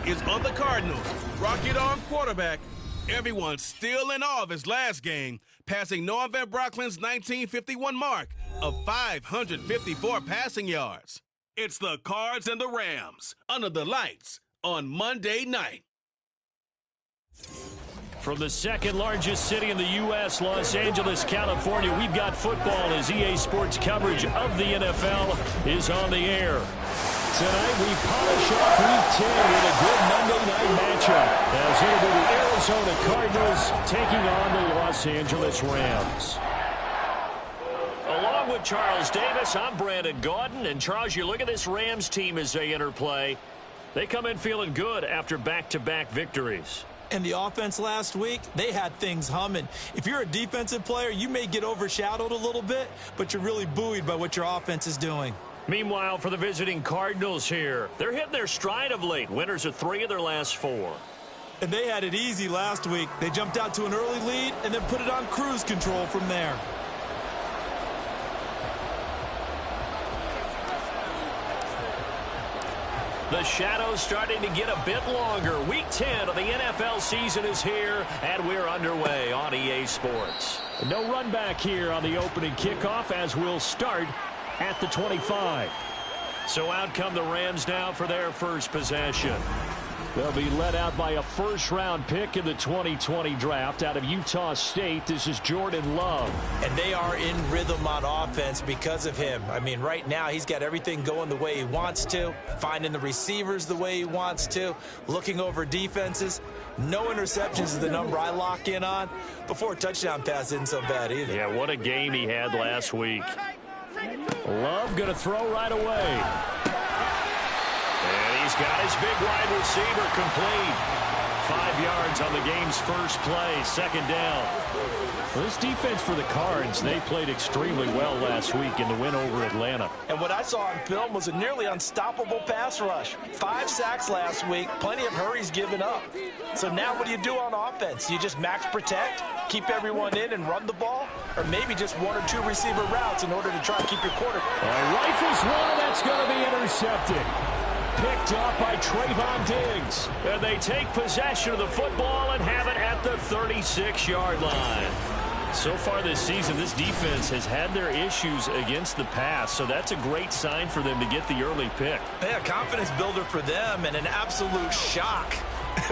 is on the Cardinals. Rocket Arm quarterback. Everyone's still in awe of his last game, passing Noah Van Brocklin's 1951 mark of 554 passing yards. It's the Cards and the Rams under the lights on Monday night. From the second largest city in the U.S., Los Angeles, California, we've got football as EA Sports coverage of the NFL is on the air. Tonight, we polish off Week 10 with a good Monday night matchup as it'll be the Arizona Cardinals taking on the Los Angeles Rams. Along with Charles Davis, I'm Brandon Gaudin. And, Charles, you look at this Rams team as they interplay. They come in feeling good after back-to-back victories. And the offense last week, they had things humming. If you're a defensive player, you may get overshadowed a little bit, but you're really buoyed by what your offense is doing. Meanwhile, for the visiting Cardinals here, they're hitting their stride of late. Winners of 3 of their last 4. And they had it easy last week. They jumped out to an early lead and then put it on cruise control from there. The shadow's starting to get a bit longer. Week 10 of the NFL season is here, and we're underway on EA Sports. No run back here on the opening kickoff as we'll start at the 25. So out come the Rams now for their first possession. They'll be led out by a first-round pick in the 2020 draft out of Utah State. This is Jordan Love. And they are in rhythm on offense because of him. I mean, right now he's got everything going the way he wants to, finding the receivers the way he wants to, looking over defenses. No interceptions is the number I lock in on. Before a touchdown pass isn't so bad either. Yeah, what a game he had last week. Love going to throw right away. And he's got his big wide receiver complete. 5 yards on the game's first play, second down. Well, this defense for the Cards, they played extremely well last week in the win over Atlanta. And what I saw on film was a nearly unstoppable pass rush. 5 sacks last week, plenty of hurries given up. So now what do you do on offense? You just max protect, keep everyone in and run the ball? Or maybe just 1 or 2 receiver routes in order to try to keep your quarterback. Rifles one, that's going to be intercepted. Picked off by Trayvon Diggs. And they take possession of the football and have it at the 36-yard line. So far this season, this defense has had their issues against the pass, so that's a great sign for them to get the early pick. Yeah, confidence builder for them and an absolute shock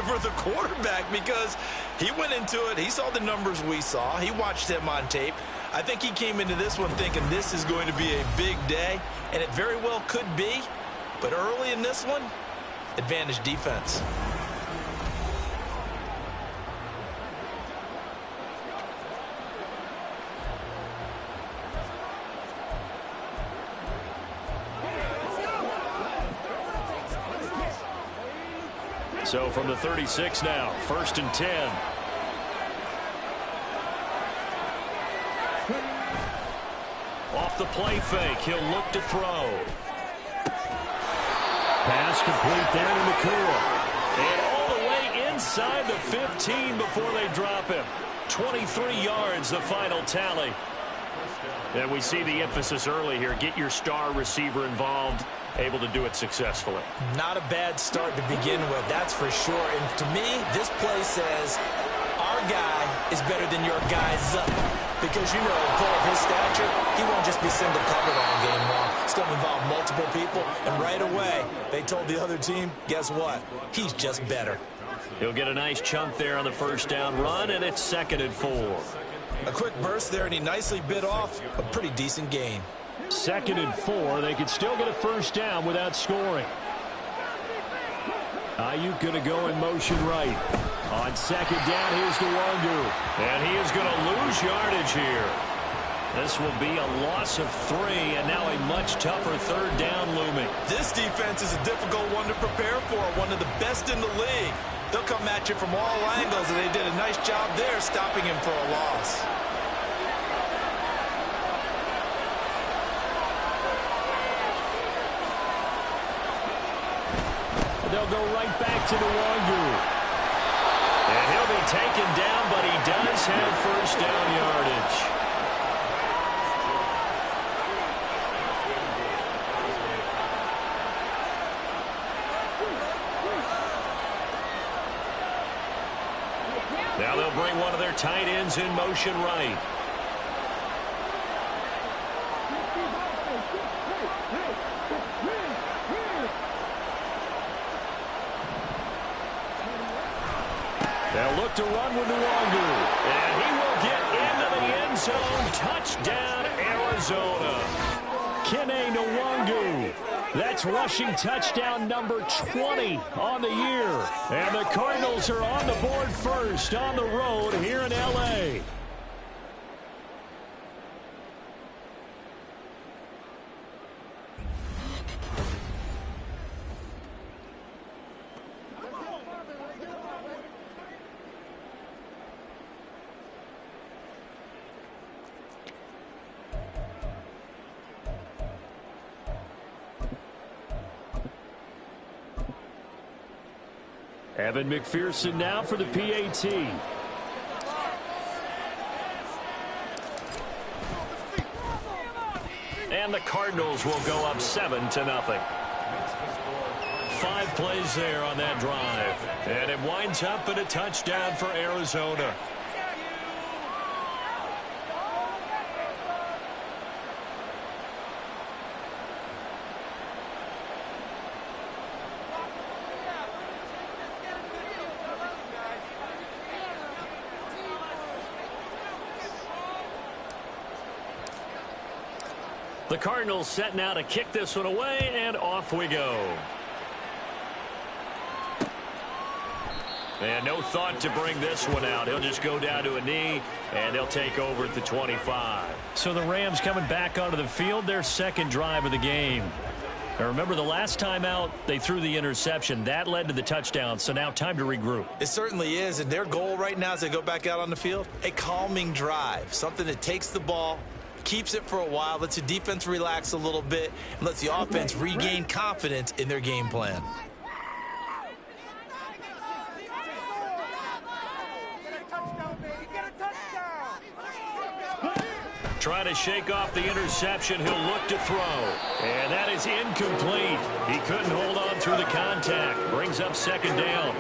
for the quarterback because he went into it. He saw the numbers we saw. He watched them on tape. I think he came into this one thinking this is going to be a big day, and it very well could be. But early in this one, advantage defense. So from the 36 now, 1st and 10. Off the play fake, he'll look to throw. Pass complete there to McCool. And all the way inside the 15 before they drop him. 23 yards, the final tally. And we see the emphasis early here. Get your star receiver involved. Able to do it successfully. Not a bad start to begin with, that's for sure. And to me, this play says our guy is better than your guy's up. Because, you know, a player of his stature, he won't just be single covered all game long. It's going to involve multiple people. And right away, they told the other team, guess what? He's just better. He'll get a nice chunk there on the first down run, and it's 2nd and 4. A quick burst there, and he nicely bit off a pretty decent gain. 2nd and 4. They could still get a first down without scoring. Ayuk going to go in motion right. On 2nd down, here's Nwangu. And he is going to lose yardage here. This will be a loss of 3, and now a much tougher 3rd down looming. This defense is a difficult one to prepare for, one of the best in the league. They'll come at you from all angles, and they did a nice job there stopping him for a loss. They'll go right back to Nwangu. And he'll be taken down, but he does have first down yardage. Now they'll bring one of their tight ends in motion right. They'll look to run with Nwangu. And he will get into the end zone. Touchdown, Arizona. Kene Nwangu. That's rushing touchdown number 20 on the year. And the Cardinals are on the board first on the road here in L.A. Evan McPherson now for the PAT. And the Cardinals will go up 7-0. 5 plays there on that drive. And it winds up in a touchdown for Arizona. The Cardinals set now to kick this one away, and off we go. And no thought to bring this one out. He'll just go down to a knee, and they'll take over at the 25. So the Rams coming back onto the field, their second drive of the game. Now remember, the last time out, they threw the interception. That led to the touchdown, so now time to regroup. It certainly is, and their goal right now as they go back out on the field, a calming drive, something that takes the ball, keeps it for a while, lets the defense relax a little bit, and lets the offense regain confidence in their game plan. Trying to shake off the interception. He'll look to throw. And that is incomplete. He couldn't hold on through the contact. Brings up second down.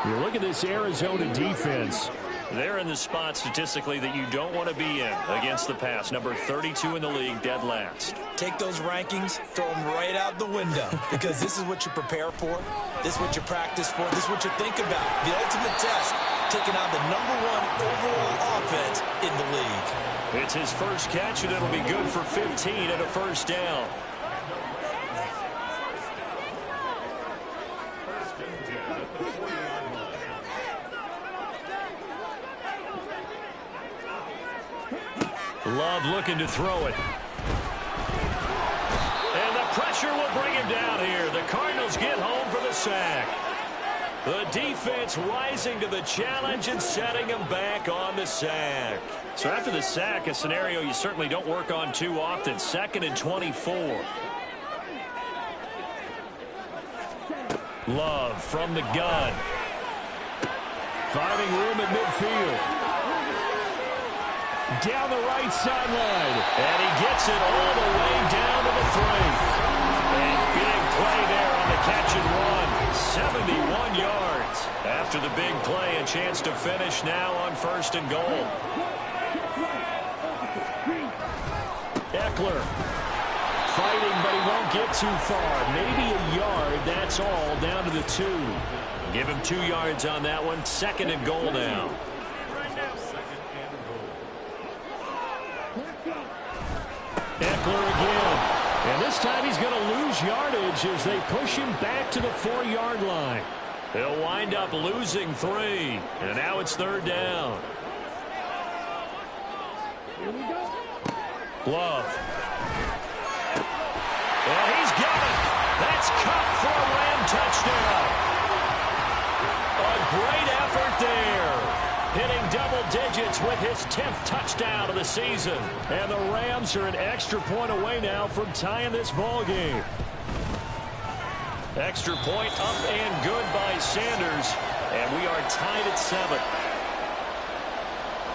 You look at this Arizona defense. They're in the spot statistically that you don't want to be in against the pass. Number 32 in the league, dead last. Take those rankings, throw them right out the window, because this is what you prepare for. This is what you practice for. This is what you think about. The ultimate test, taking on the #1 overall offense in the league. It's his first catch, and it'll be good for 15 and a first down. Love looking to throw it. And the pressure will bring him down here. The Cardinals get home for the sack. The defense rising to the challenge and setting him back on the sack. So after the sack, a scenario you certainly don't work on too often. 2nd and 24. Love from the gun. Finding room at midfield. Down the right sideline. And he gets it all the way down to the 3. And big play there on the catch and run. 71 yards. After the big play, a chance to finish now on 1st and goal. Eckler fighting, but he won't get too far. Maybe a yard, that's all, down to the 2. Give him 2 yards on that one. 2nd and goal now. Eckler again. And this time he's going to lose yardage as they push him back to the 4-yard line. He'll wind up losing 3. And now it's 3rd down. Love. And he's got it. That's Cup for a Ram touchdown. A great effort there. Hitting double digits with his 10th touchdown of the season. And the Rams are an extra point away now from tying this ball game. Extra point up and good by Sanders. And we are tied at 7.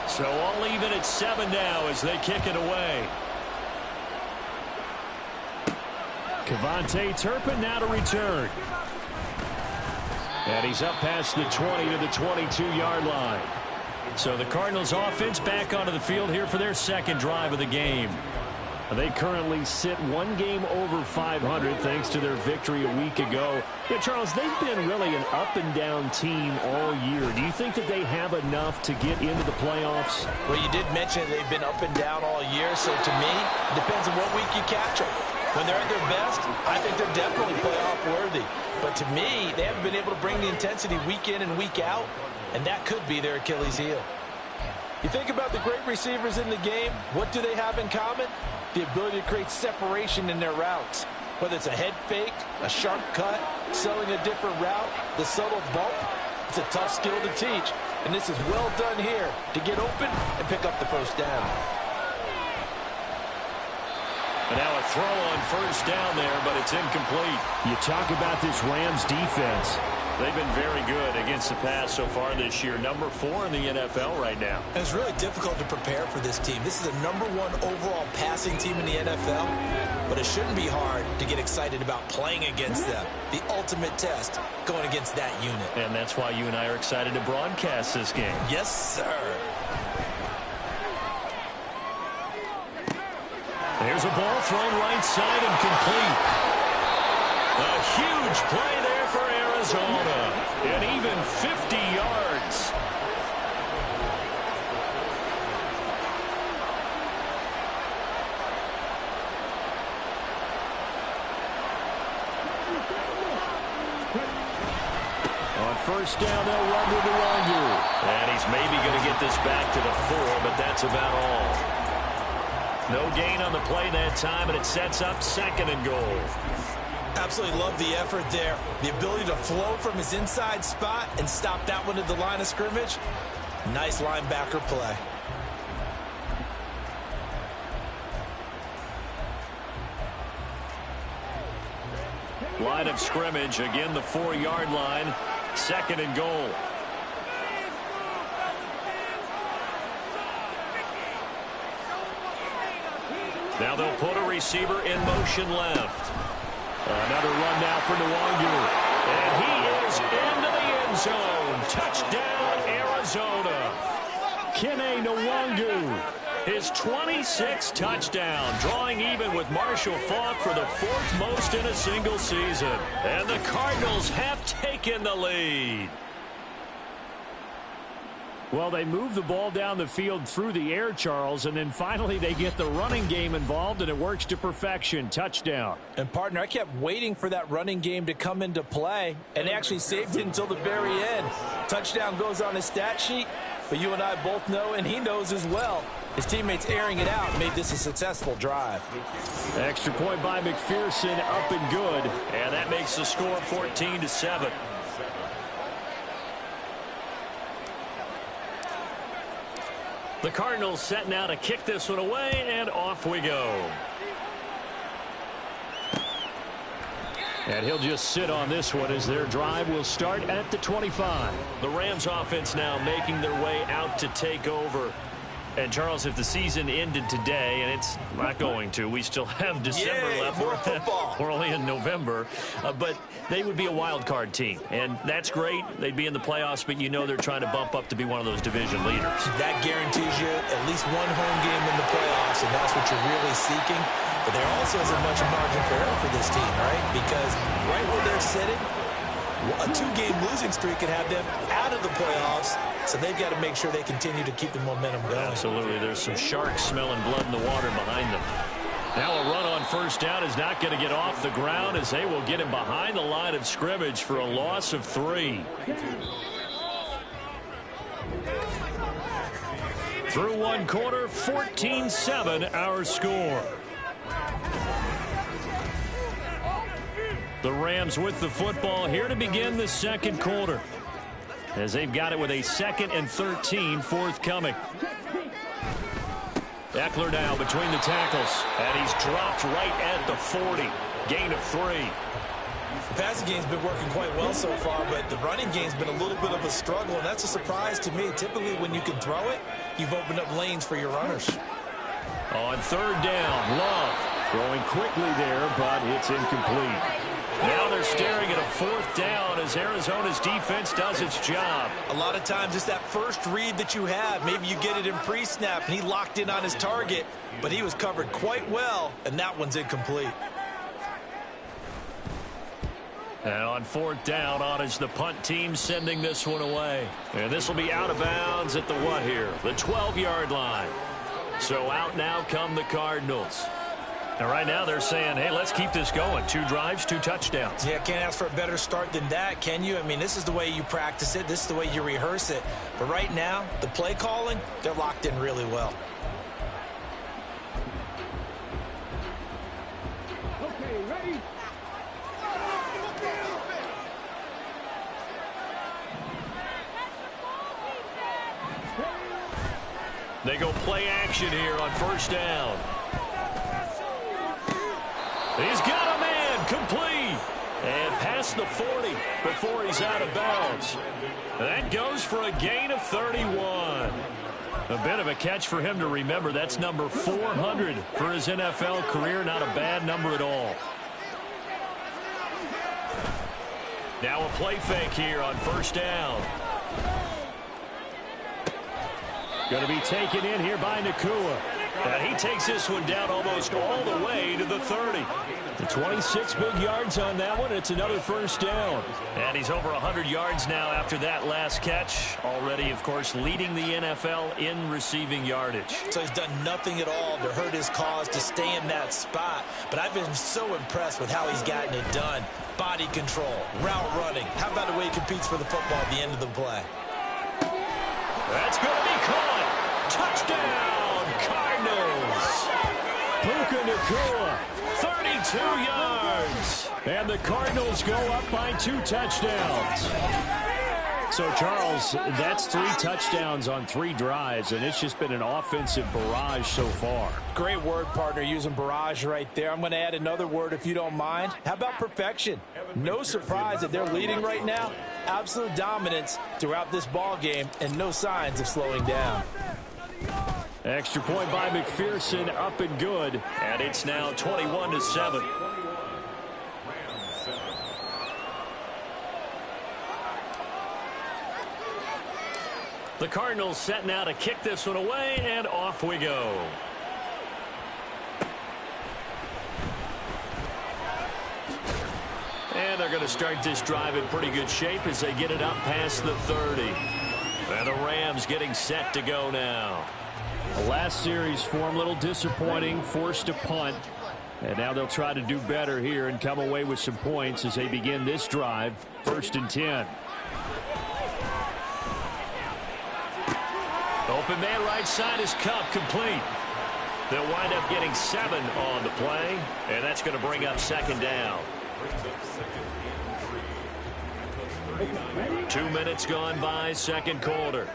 So all even at 7 now as they kick it away. Kevontae Turpin now to return. And he's up past the 20 to the 22-yard line. So the Cardinals offense back onto the field here for their second drive of the game. They currently sit one game over 500 thanks to their victory a week ago. Yeah, Charles, they've been really an up-and-down team all year. Do you think that they have enough to get into the playoffs? Well, you did mention they've been up and down all year, so to me, it depends on what week you catch them. When they're at their best, I think they're definitely playoff worthy. But to me, they haven't been able to bring the intensity week in and week out, and that could be their Achilles heel. You think about the great receivers in the game, what do they have in common? The ability to create separation in their routes. Whether it's a head fake, a sharp cut, selling a different route, the subtle bump, it's a tough skill to teach. And this is well done here to get open and pick up the first down. And now a throw on first down there, but it's incomplete. You talk about this Rams defense. They've been very good against the pass so far this year. Number 4 in the NFL right now. And it's really difficult to prepare for this team. This is the number 1 overall passing team in the NFL. But it shouldn't be hard to get excited about playing against them. The ultimate test going against that unit. And that's why you and I are excited to broadcast this game. Yes, sir. There's a ball thrown right side and complete. A huge play there for Arizona. And even 50 yards. On first down, they'll run with the Longu. And he's maybe going to get this back to the 4, but that's about all. No gain on the play that time, and it sets up 2nd and goal. Absolutely love the effort there. The ability to flow from his inside spot and stop that one at the line of scrimmage. Nice linebacker play. Line of scrimmage, again the 4-yard line. 2nd and goal. Now they'll put a receiver in motion left. Another run now for Nwangu. And he is into the end zone. Touchdown, Arizona. Kene Nwangu, his 26th touchdown, drawing even with Marshall Faulk for the 4th most in a single season. And the Cardinals have taken the lead. Well, they move the ball down the field through the air, Charles, and then finally they get the running game involved, and it works to perfection. Touchdown. And, partner, I kept waiting for that running game to come into play, and they actually saved it until the very end. Touchdown goes on his stat sheet, but you and I both know, and he knows as well, his teammates airing it out made this a successful drive. Extra point by McPherson, up and good, and that makes the score 14-7. The Cardinals set now to kick this one away, and off we go. And he'll just sit on this one as their drive will start at the 25. The Rams offense now making their way out to take over. And, Charles, if the season ended today, and it's not going to, we still have December left. More football. We're only in November. But they would be a wild card team. And that's great. They'd be in the playoffs, but you know they're trying to bump up to be one of those division leaders. That guarantees you at least one home game in the playoffs, and that's what you're really seeking. But there also isn't much margin for error for this team, right? Because right where they're sitting, a 2-game losing streak could have them out of the playoffs, so they've got to make sure they continue to keep the momentum going. Absolutely. There's some sharks smelling blood in the water behind them. Now a run on first down is not going to get off the ground as they will get him behind the line of scrimmage for a loss of 3. Through one quarter, 14-7 our score. The Rams with the football here to begin the second quarter, as they've got it with a 2nd and 13 forthcoming. Eckler now between the tackles, and he's dropped right at the 40. Gain of 3. The passing game's been working quite well so far, but the running game's been a little bit of a struggle, and that's a surprise to me. Typically, when you can throw it, you've opened up lanes for your runners. On 3rd down, Love throwing quickly there, but it's incomplete. Now they're staring at a 4th down as Arizona's defense does its job. A lot of times it's that first read that you have. Maybe you get it in pre-snap, and he locked in on his target, but he was covered quite well, and that one's incomplete. And on 4th down, on is the punt team sending this one away. And this will be out of bounds at the what here? The 12-yard line. So out now come the Cardinals. And right now they're saying, hey, let's keep this going. 2 drives, 2 touchdowns. Yeah, can't ask for a better start than that, can you? I mean, this is the way you practice it. This is the way you rehearse it. But right now, the play calling, they're locked in really well. Okay, ready? They go play action here on 1st down. He's got a man, complete. And past the 40 before he's out of bounds. That goes for a gain of 31. A bit of a catch for him to remember. That's number 400 for his NFL career. Not a bad number at all. Now a play fake here on 1st down. Going to be taken in here by Nakua. And he takes this one down almost all the way to the 30. The 26 big yards on that one. It's another 1st down. And he's over 100 yards now after that last catch. Already, of course, leading the NFL in receiving yardage. So he's done nothing at all to hurt his cause to stay in that spot. But I've been so impressed with how he's gotten it done. Body control, route running. How about the way he competes for the football at the end of the play? That's going to be caught. Touchdown, Cardinals. Puka Nakua, 32 yards. And the Cardinals go up by 2 touchdowns. So, Charles, that's 3 touchdowns on 3 drives, and it's just been an offensive barrage so far. Great word, partner, using barrage right there. I'm going to add another word if you don't mind. How about perfection? No surprise that they're leading right now. Absolute dominance throughout this ball game and no signs of slowing down. Extra point by McPherson, up and good, and it's now 21-7. The Cardinals set now to kick this one away, and off we go. And they're going to start this drive in pretty good shape as they get it up past the 30. And the Rams getting set to go now. The last series form a little disappointing, forced a punt. And now they'll try to do better here and come away with some points as they begin this drive. 1st and 10. Open man right side is Cup, complete. They'll wind up getting 7 on the play, and that's going to bring up 2nd down. 2 minutes gone by, 2nd quarter.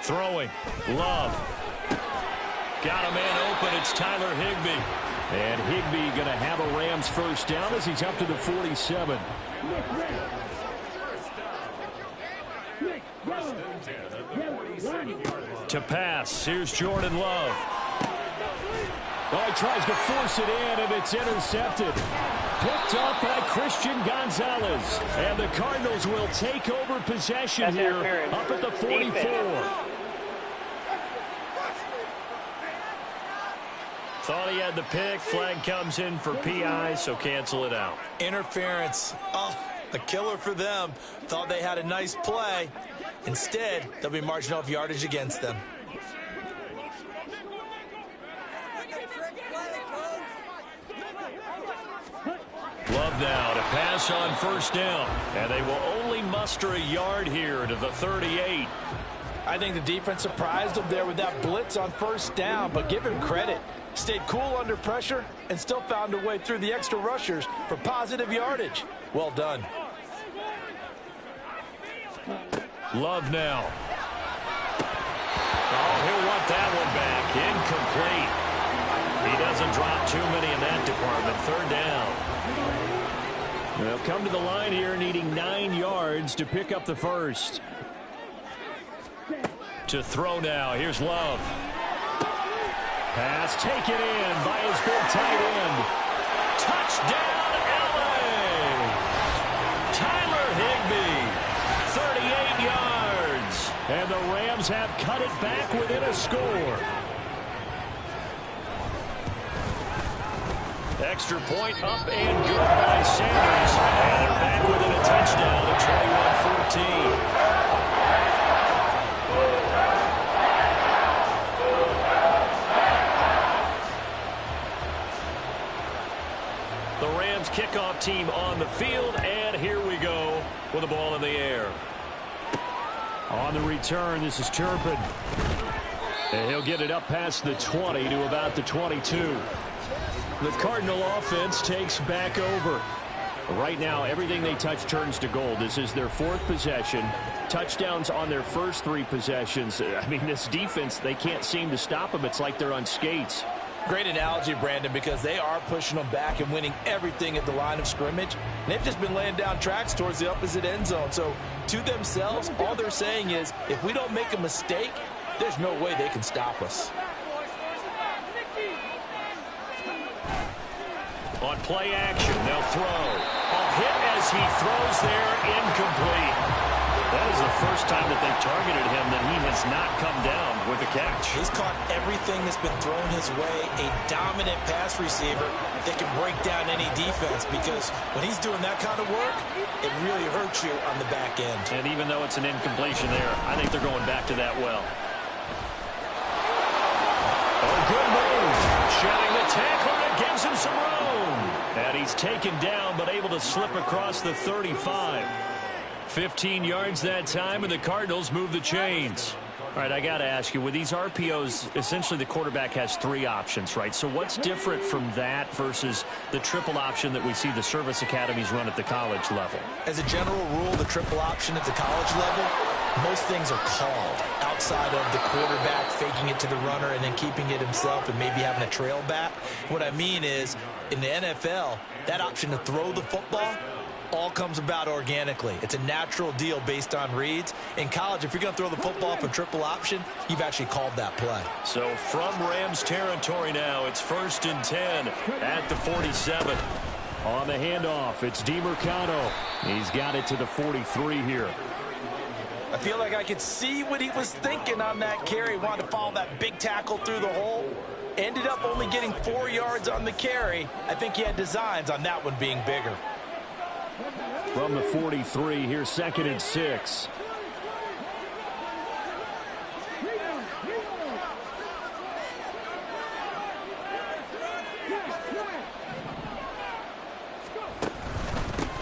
Throwing, Love. Got a man open, it's Tyler Higbee. And Higbee going to have a Rams 1st down as he's up to the 47. To pass, here's Jordan Love. Oh, he tries to force it in, and it's intercepted. Picked up by Christian Gonzalez. And the Cardinals will take over possession here up at the 44. Thought he had the pick. Flag comes in for PI, so cancel it out. Interference. Oh, a killer for them. Thought they had a nice play. Instead, they'll be marching off yardage against them. Love now to pass on 1st down. And they will only muster a yard here to the 38. I think the defense surprised him there with that blitz on 1st down, but give him credit. Stayed cool under pressure and still found a way through the extra rushers for positive yardage. Well done. Love now. Oh, he'll want that one back. Incomplete. He doesn't drop too many in that department. 3rd down. They'll come to the line here needing 9 yards to pick up the 1st. To throw now. Here's Love. Pass taken in by his big tight end. Touchdown, LA! Tyler Higbee, 38 yards. And the Rams have cut it back within a score. Extra point up and good by Sanders. And they're back within a touchdown at 21-14. The Rams kickoff team on the field, and here we go with the ball in the air. On the return, this is Turpin. And he'll get it up past the 20 to about the 22. The Cardinal offense takes back over. Right now, everything they touch turns to gold. This is their fourth possession. Touchdowns on their first three possessions. I mean, this defense, they can't seem to stop them. It's like they're on skates. Great analogy, Brandon, because they are pushing them back and winning everything at the line of scrimmage. And they've just been laying down tracks towards the opposite end zone. So to themselves, all they're saying is, if we don't make a mistake, there's no way they can stop us. On play action, they'll throw. A hit as he throws there, incomplete. That is the first time that they've targeted him that he has not come down with a catch. He's caught everything that's been thrown his way. A dominant pass receiver that can break down any defense, because when he's doing that kind of work, it really hurts you on the back end. And even though it's an incompletion there, I think they're going back to that well. Oh, good move. Shedding the tackler, it gives him some room. And he's taken down, but able to slip across the 35. 15 yards that time, and the Cardinals move the chains. All right, I got to ask you, with these RPOs, essentially the quarterback has three options, right? So what's different from that versus the triple option that we see the service academies run at the college level? As a general rule, the triple option at the college level, most things are called outside of the quarterback faking it to the runner and then keeping it himself and maybe having a trail back. What I mean is, in the NFL, that option to throw the football all comes about organically. It's a natural deal based on reads. In college, if you're going to throw the football for triple option, you've actually called that play. So from Rams territory now, it's 1st and 10 at the 47. On the handoff, it's DeMarcano. He's got it to the 43 here. I feel like I could see what he was thinking on that carry. Wanted to follow that big tackle through the hole. Ended up only getting 4 yards on the carry. I think he had designs on that one being bigger. From the 43, here's 2nd and 6.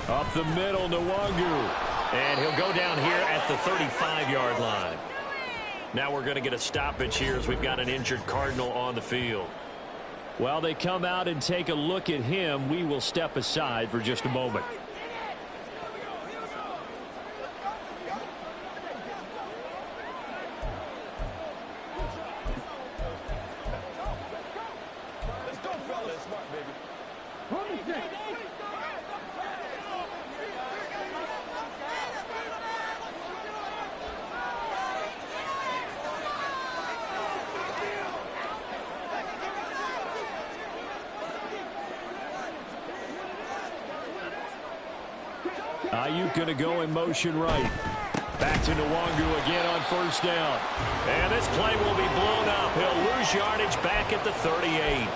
Up the middle, Nwangu. And he'll go down here at the 35-yard line. Now we're going to get a stoppage here as we've got an injured Cardinal on the field. While they come out and take a look at him, we will step aside for just a moment. Ayuk going to go in motion right. Back to Nwangu again on 1st down. And this play will be blown up. He'll lose yardage back at the 38.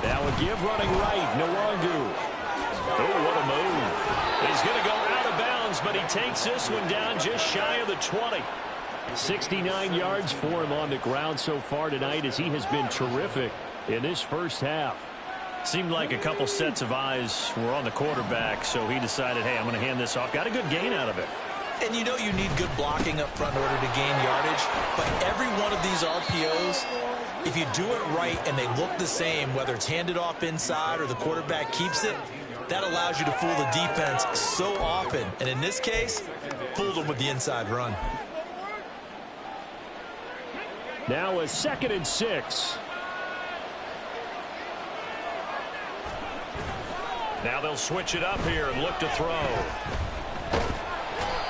Now a give running right. Nwangu. Oh, what a move. He's going to go out of bounds, but he takes this one down just shy of the 20. 69 yards for him on the ground so far tonight, as he has been terrific in this first half. Seemed like a couple sets of eyes were on the quarterback, so he decided, hey, I'm going to hand this off. Got a good gain out of it. And you know you need good blocking up front in order to gain yardage, but every one of these RPOs, if you do it right and they look the same, whether it's handed off inside or the quarterback keeps it, that allows you to fool the defense so often. And in this case, fooled them with the inside run. Now a 2nd and 6. Now they'll switch it up here and look to throw.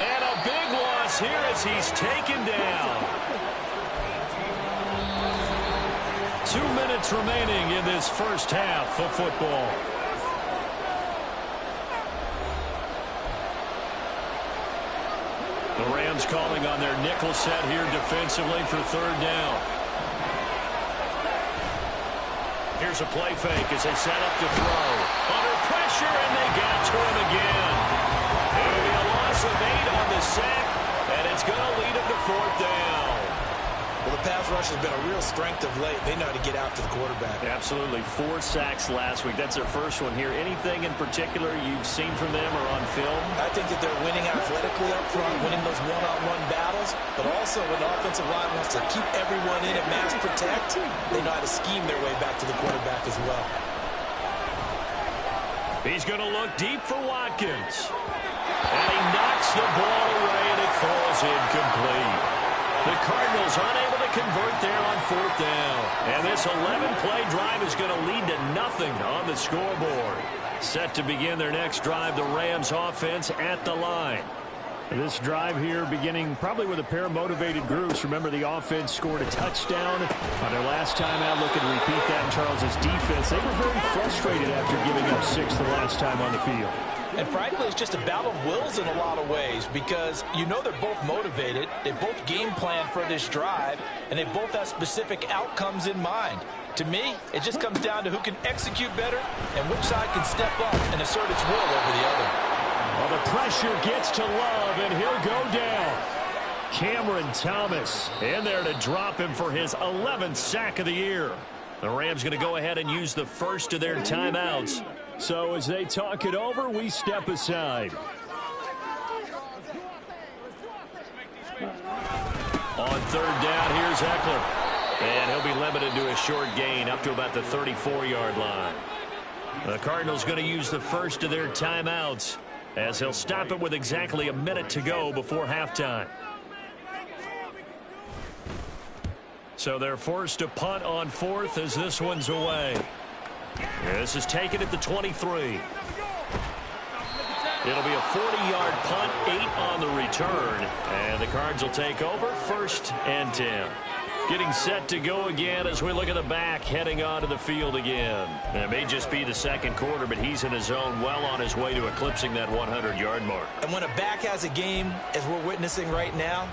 And a big loss here as he's taken down. 2 minutes remaining in this first half of football. The Rams calling on their nickel set here defensively for third down. Here's a play fake as they set up to throw. Under pressure, and they got to him again. It'll be a loss of 8 on the sack, and it's going to lead him to fourth down. Well, the pass rush has been a real strength of late. They know how to get after the quarterback. Absolutely. 4 sacks last week. That's their first one here. Anything in particular you've seen from them or on film? I think that they're winning athletically up front, winning those one-on-one battles, but also when the offensive line wants to keep everyone in and mass protect, they know how to scheme their way back to the quarterback as well. He's going to look deep for Watkins. And he knocks the ball away, and it falls incomplete. The Cardinals unable to convert there on fourth down. And this 11-play drive is going to lead to nothing on the scoreboard. Set to begin their next drive, the Rams offense at the line. This drive here beginning probably with a pair of motivated groups. Remember, the offense scored a touchdown on their last time out. Looking to repeat that in Charles's defense. They were very frustrated after giving up 6 the last time on the field. And frankly, it's just a battle of wills in a lot of ways because you know they're both motivated. They both game plan for this drive, and they both have specific outcomes in mind. To me, it just comes down to who can execute better and which side can step up and assert its will over the other. Well, the pressure gets to Love, and he'll go down. Cameron Thomas in there to drop him for his 11th sack of the year. The Rams going to go ahead and use the first of their timeouts. So as they talk it over, we step aside. On third down, here's Eckler. And he'll be limited to a short gain up to about the 34-yard line. The Cardinals going to use the first of their timeouts as they'll stop it with exactly a minute to go before halftime. So they're forced to punt on fourth as this one's away. This is taken at the 23. It'll be a 40-yard punt, 8 on the return. And the Cards will take over, 1st and 10. Getting set to go again as we look at the back heading onto the field again. And it may just be the second quarter, but he's in his zone well on his way to eclipsing that 100-yard mark. And when a back has a game, as we're witnessing right now,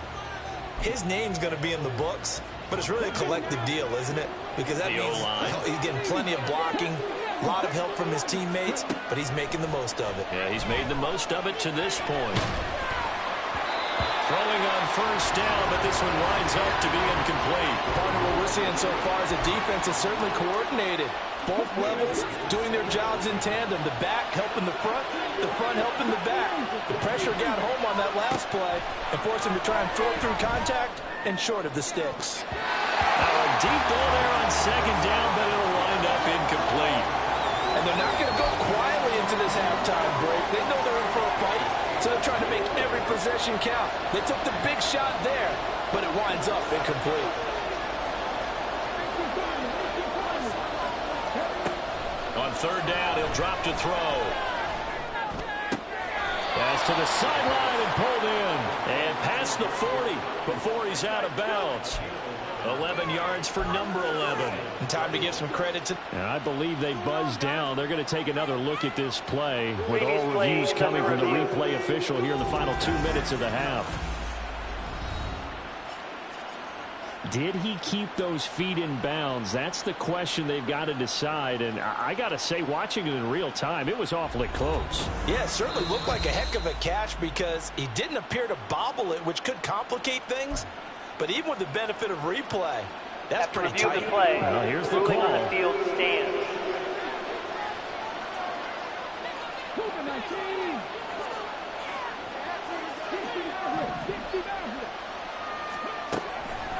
his name's going to be in the books. But it's really a collective deal, isn't it? Because that means he's getting plenty of blocking, a lot of help from his teammates, but he's making the most of it. Yeah, he's made the most of it to this point. Throwing on first down, but this one winds up to be incomplete. Partner, what we're seeing so far is the defense is certainly coordinated. Both levels doing their jobs in tandem. The back helping the front helping the back. The pressure got home on that last play and forced him to try and throw through contact and short of the sticks. Now a deep ball there on second down, but it'll wind up incomplete. And they're not going to go quietly into this halftime break. They know they're in for a fight, so they're trying to make every possession count. They took the big shot there, but it winds up incomplete. On third down, he'll drop to throw. Pass to the sideline and pulled in. And past the 40 before he's out of bounds. 11 yards for number 11. And time to give some credit to... And I believe they buzzed down. They're going to take another look at this play with all reviews coming from the replay official here in the final 2 minutes of the half. Did he keep those feet in bounds? That's the question they've got to decide. And I got to say, watching it in real time, it was awfully close. Yeah, it certainly looked like a heck of a catch because he didn't appear to bobble it, which could complicate things. But even with the benefit of replay, that's pretty tight. Well, here's the call. On the field stands.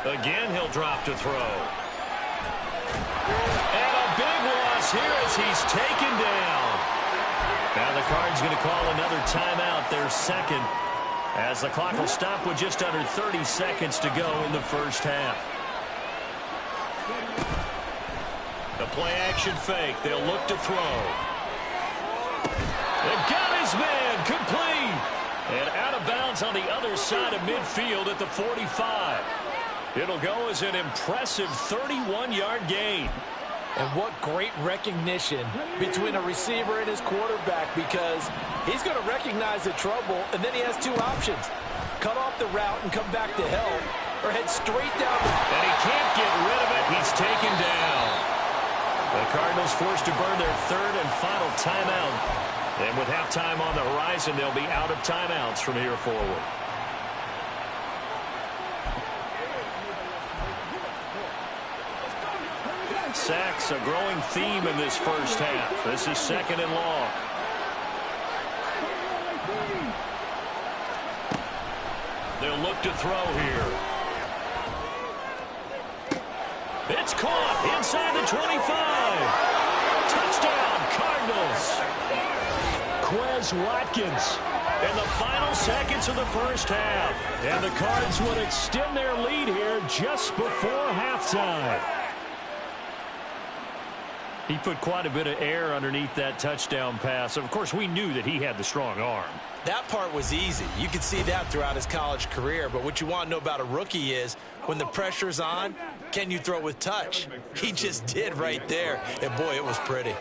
Again, he'll drop to throw. And a big loss here as he's taken down. Now the Cards going to call another timeout, their second, as the clock will stop with just under 30 seconds to go in the first half. The play action fake. They'll look to throw. It got his man complete. And out of bounds on the other side of midfield at the 45. It'll go as an impressive 31-yard gain. And what great recognition between a receiver and his quarterback, because he's going to recognize the trouble, and then he has two options. Cut off the route and come back to help, or head straight down. And he can't get rid of it. He's taken down. The Cardinals forced to burn their third and final timeout. And with halftime on the horizon, they'll be out of timeouts from here forward. Sacks, a growing theme in this first half. This is second and long. They'll look to throw here. It's caught inside the 25. Touchdown, Cardinals. Quez Watkins in the final seconds of the first half. And the Cards would extend their lead here just before halftime. He put quite a bit of air underneath that touchdown pass. Of course, we knew that he had the strong arm. That part was easy. You could see that throughout his college career. But what you want to know about a rookie is when the pressure's on, can you throw with touch? He just did right there. And, boy, it was pretty.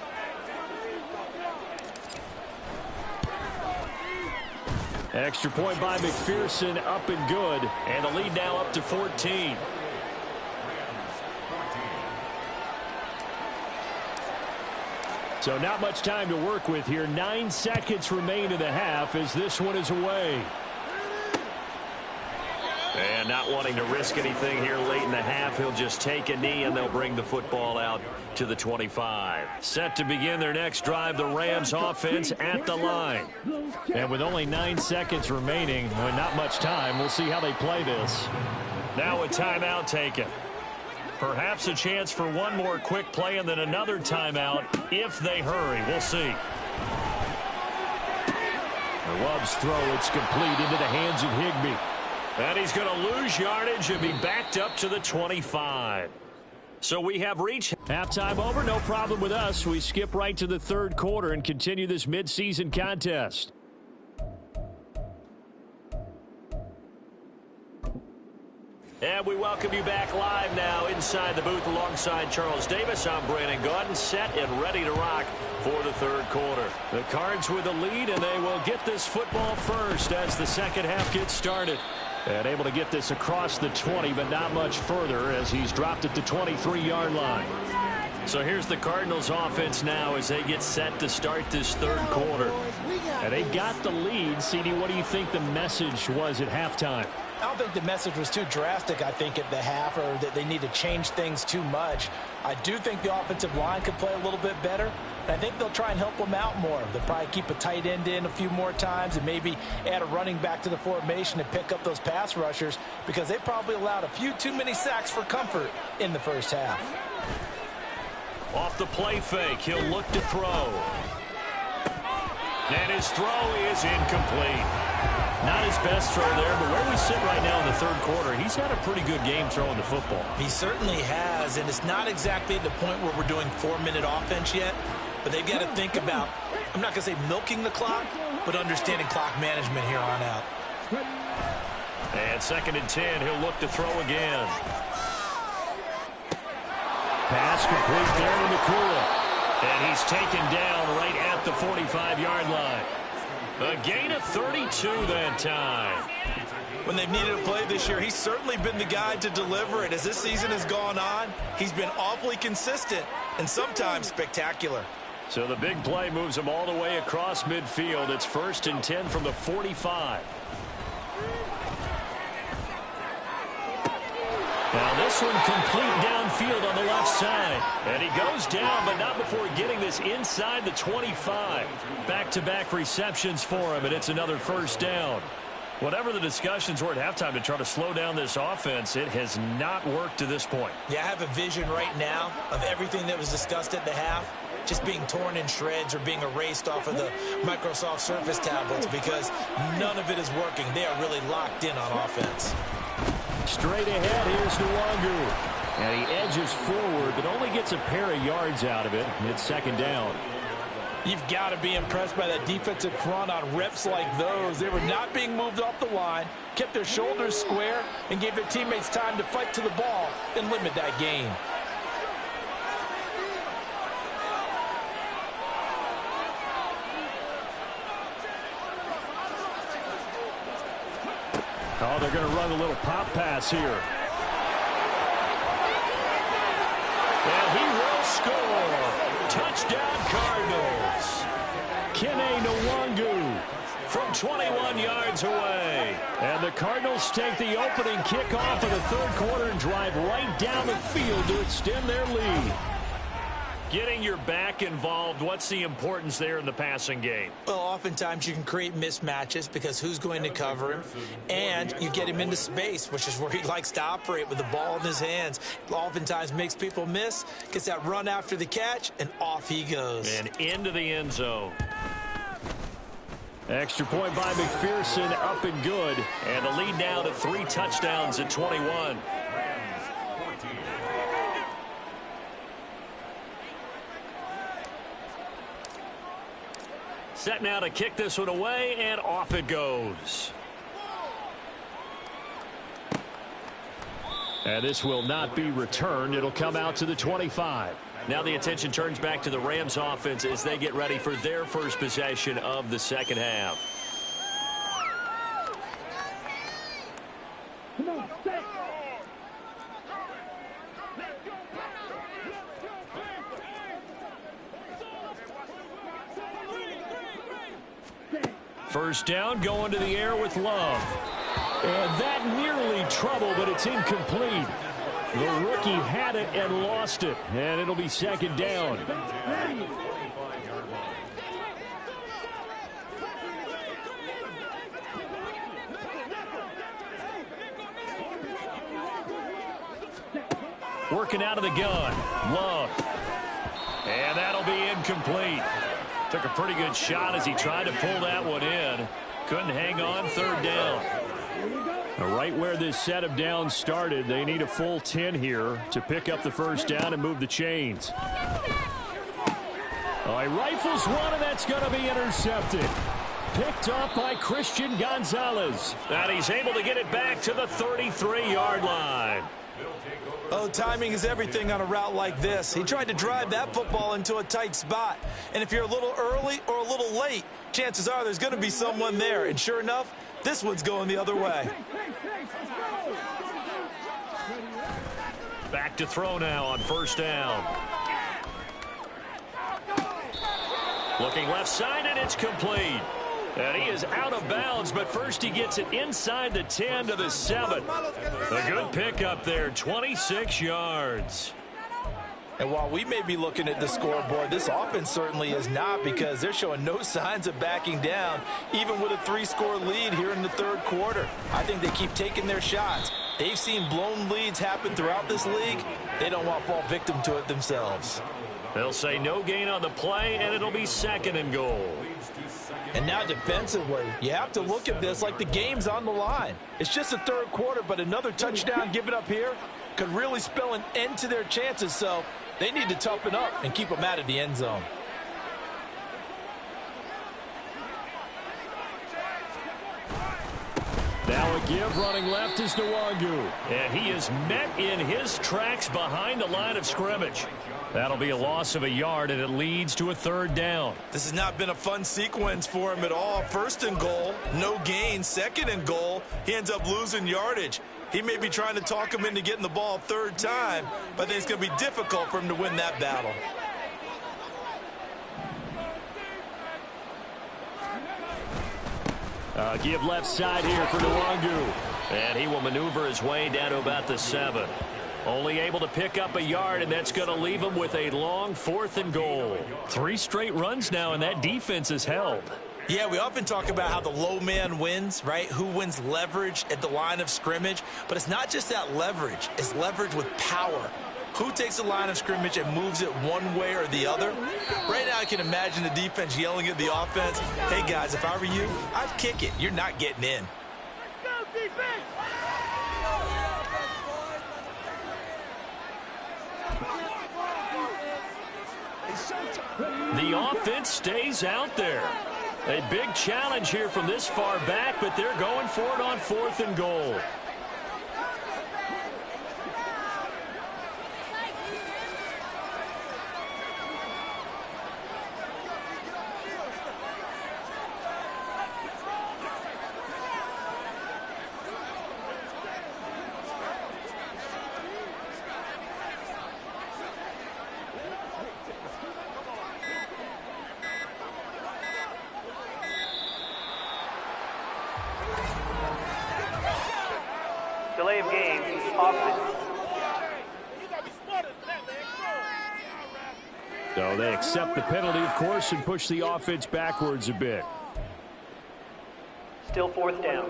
Extra point by McPherson, up and good. And the lead now up to 14. So not much time to work with here. 9 seconds remain in the half as this one is away. And not wanting to risk anything here late in the half, he'll just take a knee and they'll bring the football out to the 25. Set to begin their next drive, the Rams offense at the line. And with only 9 seconds remaining, with not much time, we'll see how they play this. Now a timeout taken. Perhaps a chance for one more quick play and then another timeout if they hurry. We'll see. The Love's throw, it's complete into the hands of Higbee. And he's going to lose yardage and be backed up to the 25. So we have reached halftime over. No problem with us. We skip right to the third quarter and continue this midseason contest. And we welcome you back live now inside the booth alongside Charles Davis. I'm Brandon Gaudin, set and ready to rock for the third quarter. The Cards with the lead, and they will get this football first as the second half gets started. And able to get this across the 20, but not much further as he's dropped at the 23-yard line. So here's the Cardinals offense now as they get set to start this third quarter. And they've got the lead. CD, what do you think the message was at halftime? I don't think the message was too drastic, I think, at the half, or that they need to change things too much. I do think the offensive line could play a little bit better. And I think they'll try and help them out more. They'll probably keep a tight end in a few more times and maybe add a running back to the formation to pick up those pass rushers because they probably allowed a few too many sacks for comfort in the first half. Off the play fake, he'll look to throw. And his throw is incomplete. Not his best throw there, but where we sit right now in the third quarter, he's had a pretty good game throwing the football. He certainly has, and it's not exactly at the point where we're doing 4-minute offense yet, but they've got to think about, I'm not going to say milking the clock, but understanding clock management here on out. And 2nd and 10, he'll look to throw again. Pass complete there in the cool. And he's taken down right at the 45-yard line. A gain of 32 that time. When they've needed a play this year, he's certainly been the guy to deliver it. As this season has gone on, he's been awfully consistent and sometimes spectacular. So the big play moves him all the way across midfield. It's 1st and 10 from the 45. Now this one complete downfield on the left side. And he goes down, but not before getting this inside the 25. Back-to-back receptions for him, and it's another first down. Whatever the discussions were at halftime to try to slow down this offense, it has not worked to this point. Yeah, I have a vision right now of everything that was discussed at the half just being torn in shreds or being erased off of the Microsoft Surface tablets because none of it is working. They are really locked in on offense. Straight ahead, here's Nwangu. And he edges forward, but only gets a pair of yards out of it. It's 2nd down. You've got to be impressed by that defensive front on reps like those. They were not being moved off the line, kept their shoulders square, and gave their teammates time to fight to the ball and limit that gain. Oh, they're going to run a little pop pass here. And he will score. Touchdown, Cardinals. Kene Nwangu from 21 yards away. And the Cardinals take the opening kickoff of the third quarter and drive right down the field to extend their lead. Getting your back involved, what's the importance there in the passing game? Well, oftentimes you can create mismatches because who's going to cover him, and you get him into space, which is where he likes to operate with the ball in his hands. Oftentimes makes people miss, gets that run after the catch, and off he goes. And into the end zone. Extra point by McPherson, up and good. And the lead now to 3 touchdowns at 21. Set now to kick this one away, and off it goes. And this will not be returned. It'll come out to the 25. Now the attention turns back to the Rams offense as they get ready for their first possession of the second half. First down, going to the air with Love. And that nearly trouble, but it's incomplete. The rookie had it and lost it, and it'll be second down. Working out of the gun, Love. And that'll be incomplete. Took a pretty good shot as he tried to pull that one in. Couldn't hang on, third down. Right where this set of downs started, they need a full 10 here to pick up the first down and move the chains. He rifles one, and that's going to be intercepted. Picked up by Christian Gonzalez. And he's able to get it back to the 33-yard line. Oh, timing is everything on a route like this. He tried to drive that football into a tight spot. And if you're a little early or a little late, chances are there's going to be someone there. And sure enough, this one's going the other way. Back to throw now on first down. Looking left side, and it's complete. And he is out of bounds, but first he gets it inside the 10 to the 7. A good pickup there, 26 yards. And while we may be looking at the scoreboard, this offense certainly is not, because they're showing no signs of backing down, even with a 3-score lead here in the third quarter. I think they keep taking their shots. They've seen blown leads happen throughout this league. They don't want to fall victim to it themselves. They'll say no gain on the play, and it'll be second and goal. And now defensively, you have to look at this like the game's on the line. It's just the third quarter, but another touchdown given up here could really spell an end to their chances, so they need to toughen up and keep them out of the end zone. Now a give, running left is Nwangu. And he is met in his tracks behind the line of scrimmage. That'll be a loss of a yard, and it leads to a third down. This has not been a fun sequence for him at all. First and goal, no gain. Second and goal, he ends up losing yardage. He may be trying to talk him into getting the ball third time, but I think it's going to be difficult for him to win that battle. Give left side here for Nwangu. And he will maneuver his way down to about the 7. Only able to pick up a yard, and that's going to leave him with a long 4th and goal. 3 straight runs now, and that defense is held. Yeah, we often talk about how the low man wins, right? Who wins leverage at the line of scrimmage. But it's not just that leverage. It's leverage with power. Who takes the line of scrimmage and moves it one way or the other? Right now I can imagine the defense yelling at the offense, hey, guys, if I were you, I'd kick it. You're not getting in. Let's go, defense! The offense stays out there. A big challenge here from this far back, but they're going for it on 4th and goal. Delay of game, offense. So they accept the penalty, of course, and push the offense backwards a bit. Still 4th down.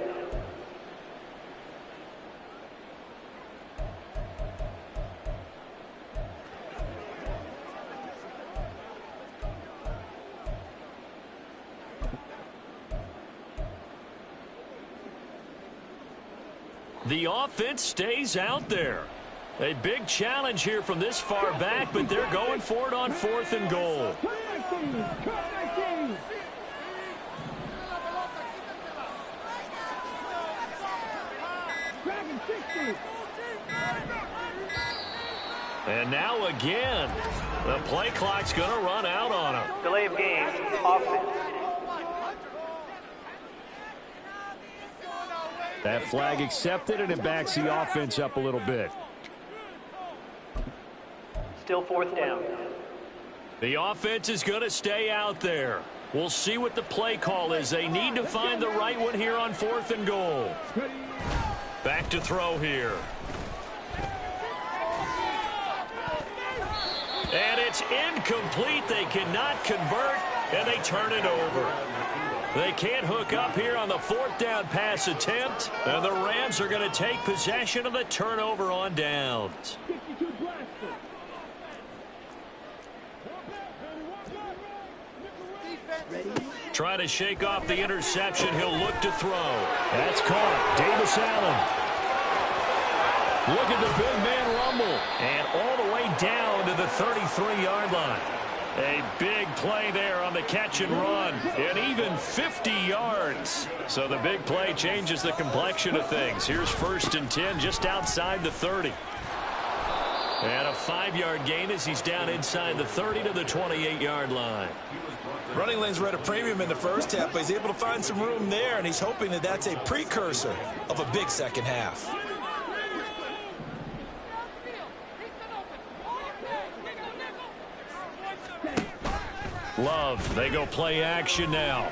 The offense stays out there. A big challenge here from this far back, but they're going for it on 4th and goal. And now again, the play clock's going to run out on them. Delay of game, offense. That flag accepted, and it backs the offense up a little bit. Still 4th down. The offense is going to stay out there. We'll see what the play call is. They need to find the right one here on 4th and goal. Back to throw here. And it's incomplete. They cannot convert, and they turn it over. They can't hook up here on the 4th down pass attempt, and the Rams are going to take possession of the turnover on downs. Trying to shake off the interception. He'll look to throw. That's caught. Davis Allen. Look at the big man rumble. And all the way down to the 33-yard line. A big play there on the catch and run. And even 50 yards. So the big play changes the complexion of things. Here's 1st and 10 just outside the 30. And a 5-yard gain as he's down inside the 30 to the 28-yard line. Running lanes were at a premium in the first half, but he's able to find some room there, and he's hoping that that's a precursor of a big second half. Love, they go play action now.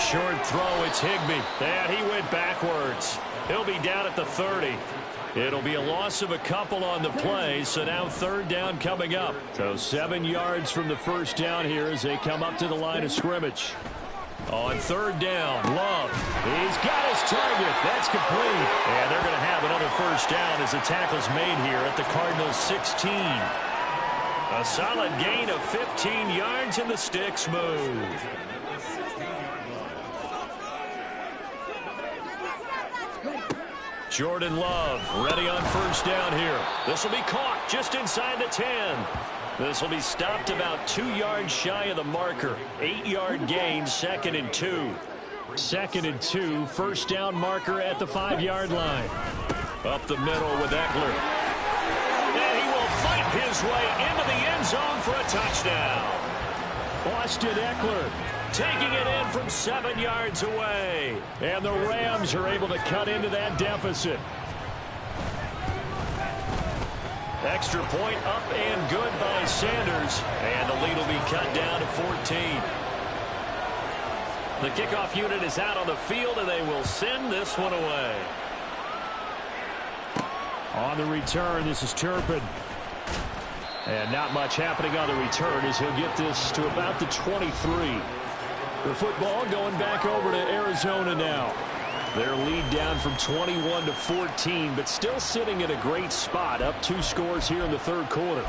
Short throw, it's Higbee. And he went backwards. He'll be down at the 30. It'll be a loss of a couple on the play, so now 3rd down coming up. So 7 yards from the 1st down here as they come up to the line of scrimmage. On 3rd down, Love. He's got his target. That's complete. And they're going to have another 1st down as the tackle's made here at the Cardinals 16. A solid gain of 15 yards, and the sticks move. Jordan Love ready on 1st down here. This will be caught just inside the 10. This will be stopped about 2 yards shy of the marker. 8-yard gain, 2nd and 2. 2nd and 2, 1st down marker at the 5-yard line. Up the middle with Eckler. And he will fight his way into the end zone for a touchdown. Austin Eckler taking it in from 7 yards away. And the Rams are able to cut into that deficit. Extra point up and good by Sanders. And the lead will be cut down to 14. The kickoff unit is out on the field, and they will send this one away. On the return, this is Turpin. And not much happening on the return as he'll get this to about the 23. The football going back over to Arizona now. Their lead down from 21 to 14, but still sitting in a great spot, up 2 scores here in the 3rd quarter.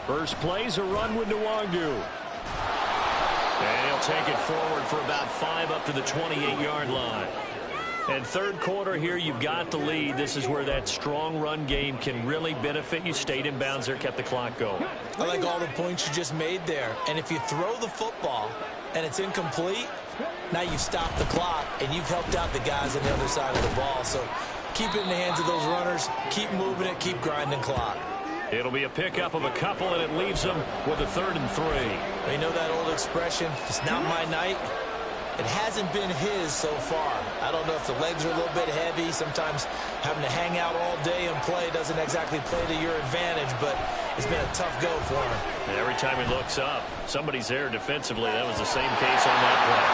First play's a run with Nwangu. And he'll take it forward for about 5 up to the 28-yard line. And third quarter here, you've got the lead. This is where that strong run game can really benefit you. Stayed in bounds there, kept the clock going. I like all the points you just made there. And if you throw the football and it's incomplete, now you've stopped the clock and you've helped out the guys on the other side of the ball. So keep it in the hands of those runners. Keep moving it. Keep grinding clock. It'll be a pickup of a couple, and it leaves them with a 3rd and 3. You know that old expression, it's not my night? It hasn't been his so far. I don't know if the legs are a little bit heavy. Sometimes having to hang out all day and play doesn't exactly play to your advantage, but it's been a tough go for him. And every time he looks up, somebody's there defensively. That was the same case on that play.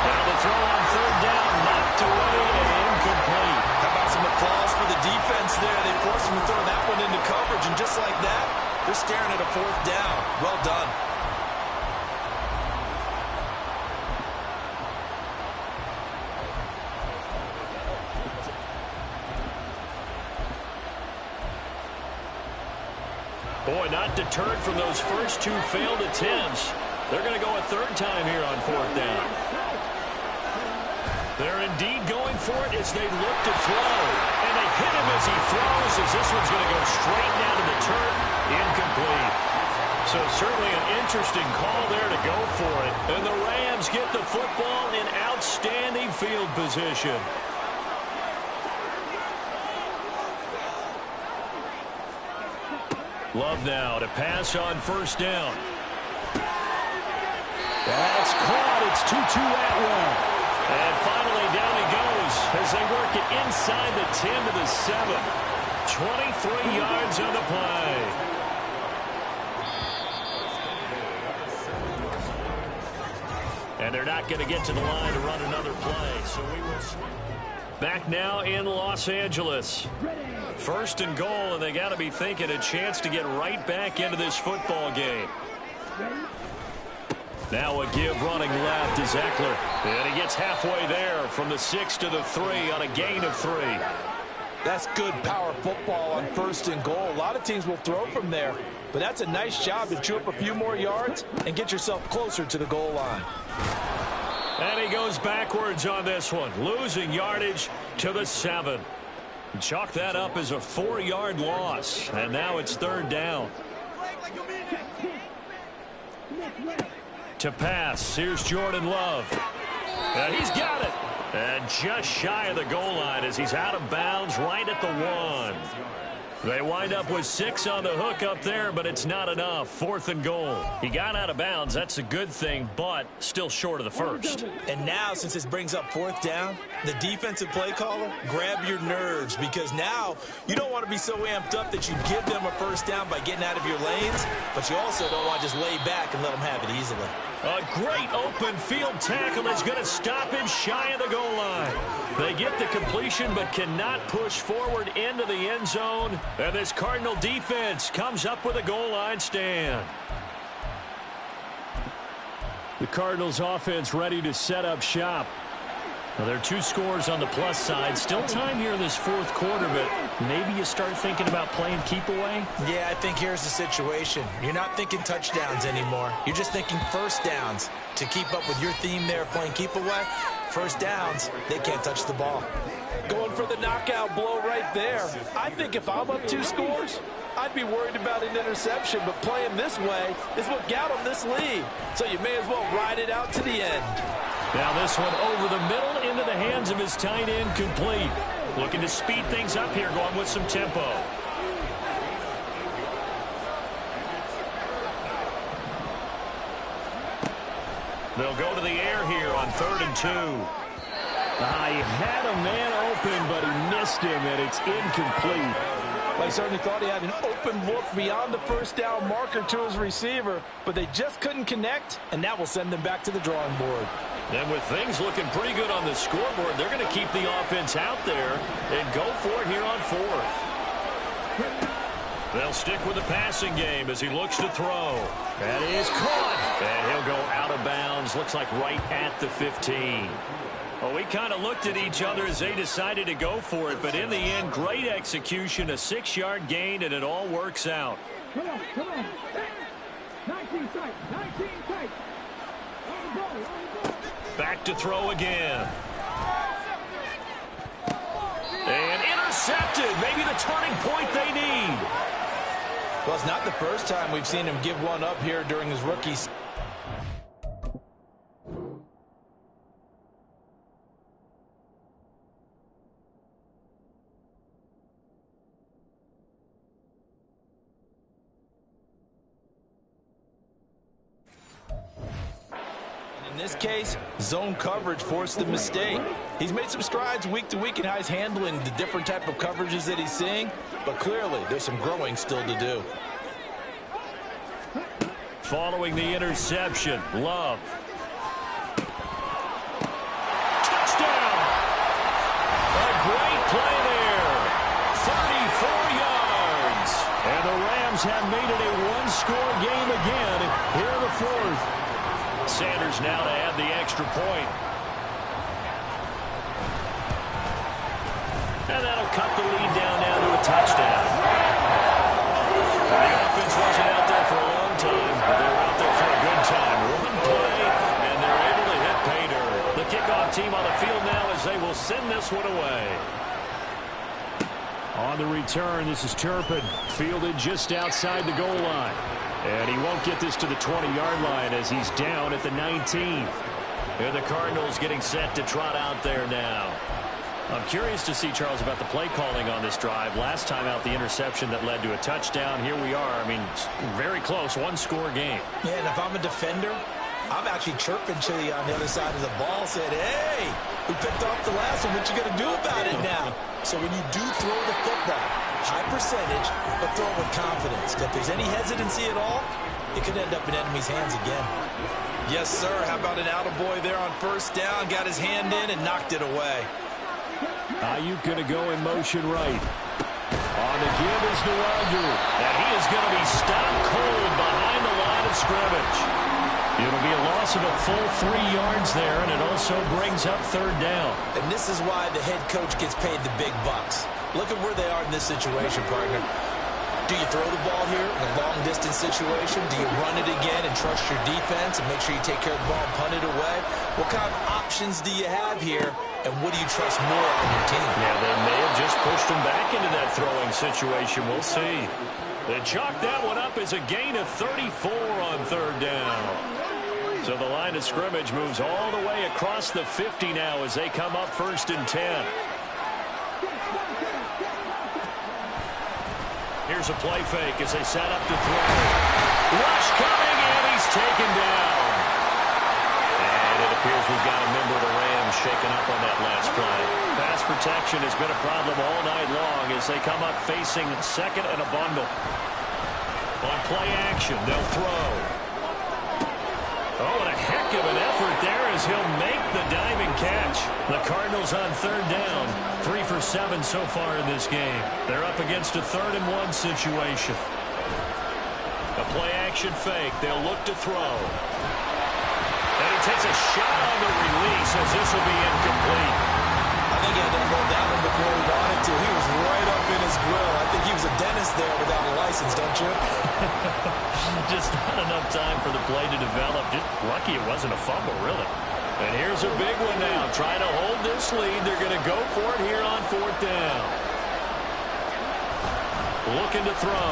Now the throw on 3rd down, knocked away and incomplete. How about some applause for the defense there? They forced him to throw that one into coverage, and just like that, they're staring at a 4th down. Well done. Boy, not deterred from those first 2 failed attempts. They're going to go a 3rd time here on 4th down. They're indeed going for it as they look to throw. And they hit him as he throws, as this one's going to go straight down to the turf. Incomplete. So certainly an interesting call there to go for it. And the Rams get the football in outstanding field position. Love now to pass on 1st down. That's caught. It's Tutu Atwell. And finally down he goes as they work it inside the 10 to the 7. 23 yards on the play. And they're not going to get to the line to run another play. So we will back now in Los Angeles. 1st and goal, and they got to be thinking a chance to get right back into this football game. Now a give running left to Eckler. And he gets halfway there from the 6 to the 3 on a gain of 3. That's good power football on 1st and goal. A lot of teams will throw from there, but that's a nice job to chew up a few more yards and get yourself closer to the goal line. And he goes backwards on this one, losing yardage to the 7. Chalk that up as a 4-yard loss, and now it's 3rd down. To pass, here's Jordan Love. And he's got it. And just shy of the goal line as he's out of bounds right at the 1. They wind up with 6 on the hook up there, but it's not enough. 4th and goal. He got out of bounds. That's a good thing, but still short of the 1st. And now, since this brings up 4th down, the defensive play caller, grab your nerves, because now you don't want to be so amped up that you give them a 1st down by getting out of your lanes, but you also don't want to just lay back and let them have it easily. A great open field tackle is going to stop him shy of the goal line. They get the completion but cannot push forward into the end zone. And this Cardinal defense comes up with a goal line stand. The Cardinals offense ready to set up shop. Well, there are 2 scores on the plus side. Still time here in this 4th quarter, but maybe you start thinking about playing keep away? Yeah, I think here's the situation. You're not thinking touchdowns anymore. You're just thinking 1st downs. To keep up with your theme there, playing keep away, 1st downs, they can't touch the ball. Going for the knockout blow right there. I think if I'm up 2 scores, I'd be worried about an interception, but playing this way is what got them this lead. So you may as well ride it out to the end. Now this one over the middle into the hands of his tight end, complete. Looking to speed things up here, going with some tempo. They'll go to the air here on 3rd and 2. He had a man open, but he missed him, and it's incomplete. I certainly thought he had an open look beyond the 1st down marker to his receiver, but they just couldn't connect, and that will send them back to the drawing board. And with things looking pretty good on the scoreboard, they're going to keep the offense out there and go for it here on 4th. They'll stick with the passing game as he looks to throw. That is caught. And he'll go out of bounds. Looks like right at the 15. Well, we kind of looked at each other as they decided to go for it. But in the end, great execution, a 6-yard gain, and it all works out. Come on. 19 tight. 19 tight. Back to throw again. intercepted. Maybe the turning point they need. Well, it's not the first time we've seen him give one up here during his rookie season. In this case, zone coverage forced the mistake. He's made some strides week to week in how he's handling the different type of coverages that he's seeing, but clearly there's some growing still to do. Following the interception, Love. Touchdown! A great play there. 34 yards. And the Rams have made it a one-score game again here in the fourth. Sanders now to add the extra point. And that'll cut the lead down now to a touchdown. The offense wasn't out there for a long time, but they were out there for a good time. One play, and they're able to hit pay dirt. The kickoff team on the field now as they will send this one away. On the return, this is Turpin, fielded just outside the goal line. And he won't get this to the 20-yard line as he's down at the 19. And the Cardinals getting set to trot out there now. I'm curious to see, Charles, about the play calling on this drive. Last time out, the interception that led to a touchdown. Here we are. I mean, very close, one-score game. Yeah, and if I'm a defender, I'm actually chirping to you on the other side of the ball, said, hey, we picked off the last one. What you going to do about it now? So when you do throw the football, high percentage, but throw it with confidence. If there's any hesitancy at all, it could end up in enemy's hands again. Yes, sir. How about an attaboy there on first down? Got his hand in and knocked it away. Ayuk going to go in motion right. On the give is Nwangu. And he is going to be stopped cold behind the line of scrimmage. It'll be a loss of a full 3 yards there, and it also brings up third down. And this is why the head coach gets paid the big bucks. Look at where they are in this situation, partner. Do you throw the ball here in a long-distance situation? Do you run it again and trust your defense and make sure you take care of the ball and punt it away? What kind of options do you have here, and what do you trust more on your team? Yeah, they may have just pushed him back into that throwing situation. We'll see. They chalk that one up as a gain of 34 on third down. So the line of scrimmage moves all the way across the 50 now as they come up 1st and 10. Here's a play fake as they set up to throw. Rush coming, and he's taken down. And it appears we've got a member of the Rams shaken up on that last play. Pass protection has been a problem all night long as they come up facing second and a bundle. On play action, they'll throw. Oh, and a heck of an effort there as he'll make the diving catch. The Cardinals on third down. 3 for 7 so far in this game. They're up against a 3rd and 1 situation. A play action fake. They'll look to throw. And he takes a shot on the release as this will be incomplete. I think he had to hold that one before he wanted to. He was right up in his grill. I think he was a dentist there without a license, don't you? Just not enough time for the play to develop. Just lucky it wasn't a fumble, really. And here's a big one now. Trying to hold this lead. They're going to go for it here on 4th down. Looking to throw.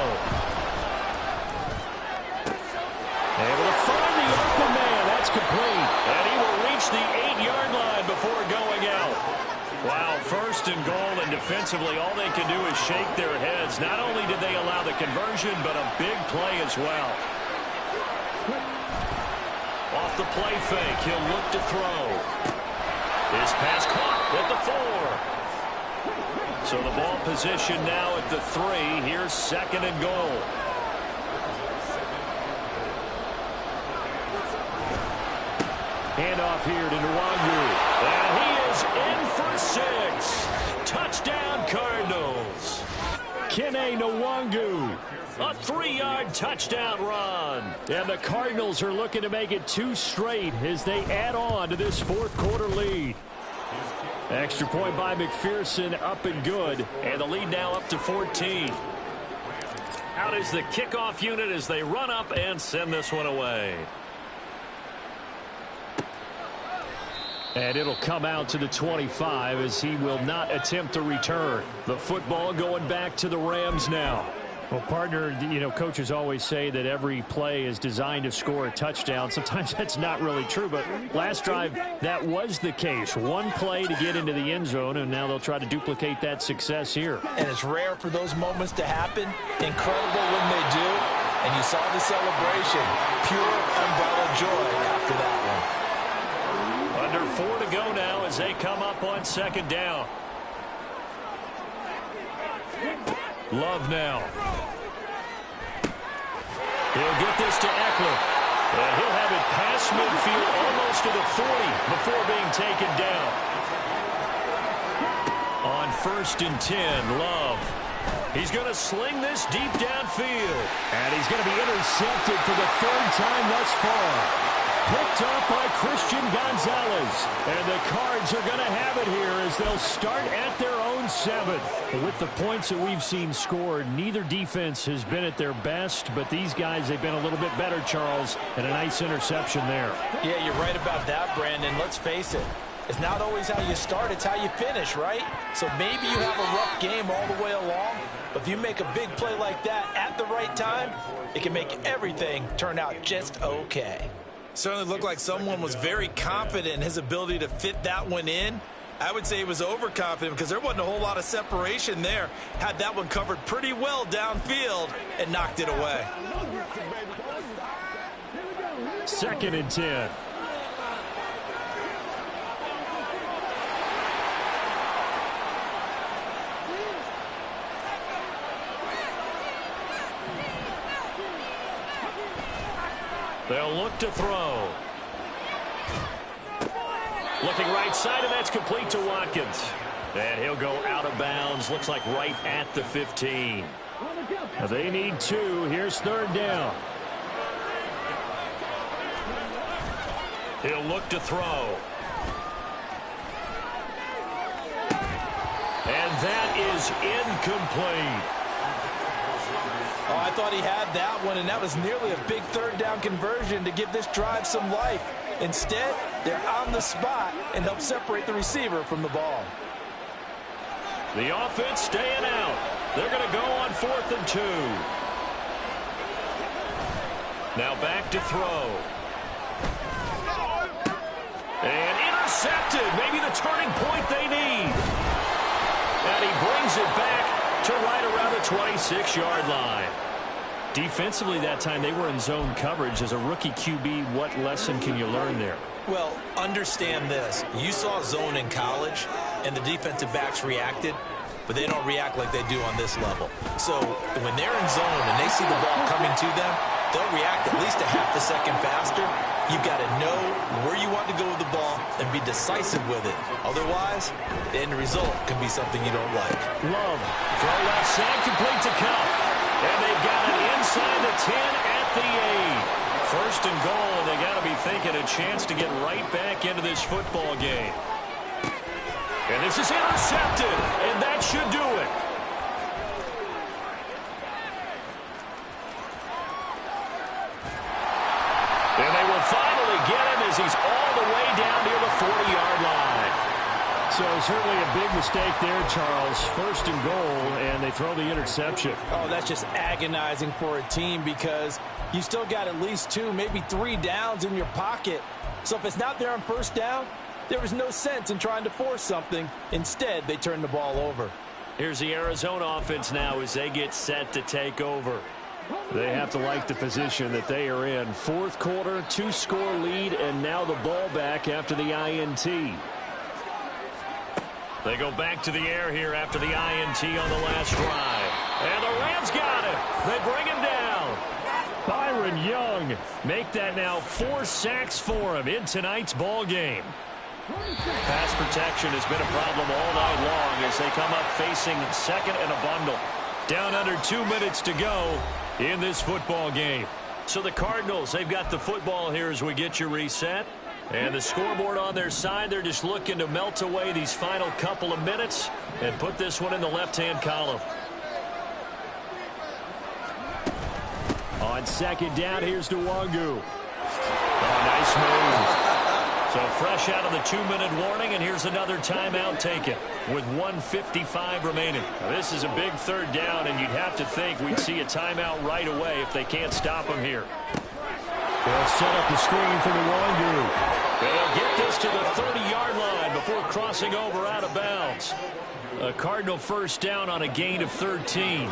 Able to find the open man. That's complete. And he will reach the 8-yard line before going out. Wow, 1st and goal, and defensively all they can do is shake their heads. Not only did they allow the conversion, but a big play as well. Off the play fake, he'll look to throw. His pass caught at the 4. So the ball position now at the 3. Here's 2nd and goal. Handoff here to Nwangu. And he is in for 6. Touchdown, Cardinals. Kene Nwangu. A 3-yard touchdown run. And the Cardinals are looking to make it 2 straight as they add on to this 4th quarter lead. Extra point by McPherson, up and good. And the lead now up to 14. Out is the kickoff unit as they run up and send this one away. And it'll come out to the 25 as he will not attempt to return. The football going back to the Rams now. Well, partner, you know, coaches always say that every play is designed to score a touchdown. Sometimes that's not really true, but last drive, that was the case. One play to get into the end zone, and now they'll try to duplicate that success here. And it's rare for those moments to happen. Incredible when they do. And you saw the celebration. Pure umbrella joy after that one. Under 4 to go now as they come up on second down. Love now. He'll get this to Eckler. And he'll have it past midfield almost to the 40 before being taken down. On 1st and 10, Love. He's going to sling this deep downfield. And he's going to be intercepted for the 3rd time thus far. Picked up by Christian Gonzalez. And the Cards are going to have it here as they'll start at their own 7. With the points that we've seen scored, neither defense has been at their best, but these guys, they've been a little bit better, Charles, and a nice interception there. Yeah, you're right about that, Brandon. Let's face it. It's not always how you start, it's how you finish, right? So maybe you have a rough game all the way along, but if you make a big play like that at the right time, it can make everything turn out just okay. Certainly looked like someone was very confident in his ability to fit that one in. I would say he was overconfident because there wasn't a whole lot of separation there. Had that one covered pretty well downfield and knocked it away. 2nd and 10. They'll look to throw. Looking right side, and that's complete to Watkins. And he'll go out of bounds. Looks like right at the 15. They need 2. Here's 3rd down. He'll look to throw. And that is incomplete. Oh, I thought he had that one, and that was nearly a big 3rd down conversion to give this drive some life. Instead, they're on the spot and help separate the receiver from the ball. The offense staying out. They're going to go on 4th and 2. Now back to throw. And intercepted. Maybe the turning point they need. And he brings it back to right around the 26-yard line. Defensively that time, they were in zone coverage. As a rookie QB, what lesson can you learn there? Well, understand this. You saw zone in college, and the defensive backs reacted, but they don't react like they do on this level. So when they're in zone and they see the ball coming to them, they'll react at least a half a second faster. You've got to know where you want to go with the ball and be decisive with it. Otherwise, the end result can be something you don't like. Love. Throw left side, complete to Cup. And they've got it inside the 10 at the 8. 1st and goal, and they got to be thinking a chance to get right back into this football game. And this is intercepted, and that should do it. And they will finally get him as he's all the way down near the 40-yard line. So certainly a big mistake there, Charles. 1st and goal, and they throw the interception. Oh, that's just agonizing for a team because you still got at least 2, maybe 3 downs in your pocket. So if it's not there on 1st down, there was no sense in trying to force something. Instead, they turn the ball over. Here's the Arizona offense now as they get set to take over. They have to like the position that they are in. 4th quarter, 2-score lead, and now the ball back after the INT. They go back to the air here after the INT on the last drive. And the Rams got it. They bring him down. Byron Young make that now 4 sacks for him in tonight's ball game. Pass protection has been a problem all night long as they come up facing 2nd and a bundle. Down under 2 minutes to go in this football game. So the Cardinals, they've got the football here as we get you reset. And the scoreboard on their side, they're just looking to melt away these final couple of minutes and put this one in the left-hand column. On 2nd down, here's Nwangu. Oh, nice move. So fresh out of the 2-minute warning, and here's another timeout taken with 1:55 remaining. Now, this is a big third down, and you'd have to think we'd see a timeout right away if they can't stop him here. They'll set up the screen for the Wangu. They'll get this to the 30-yard line before crossing over out of bounds. A Cardinal first down on a gain of 13.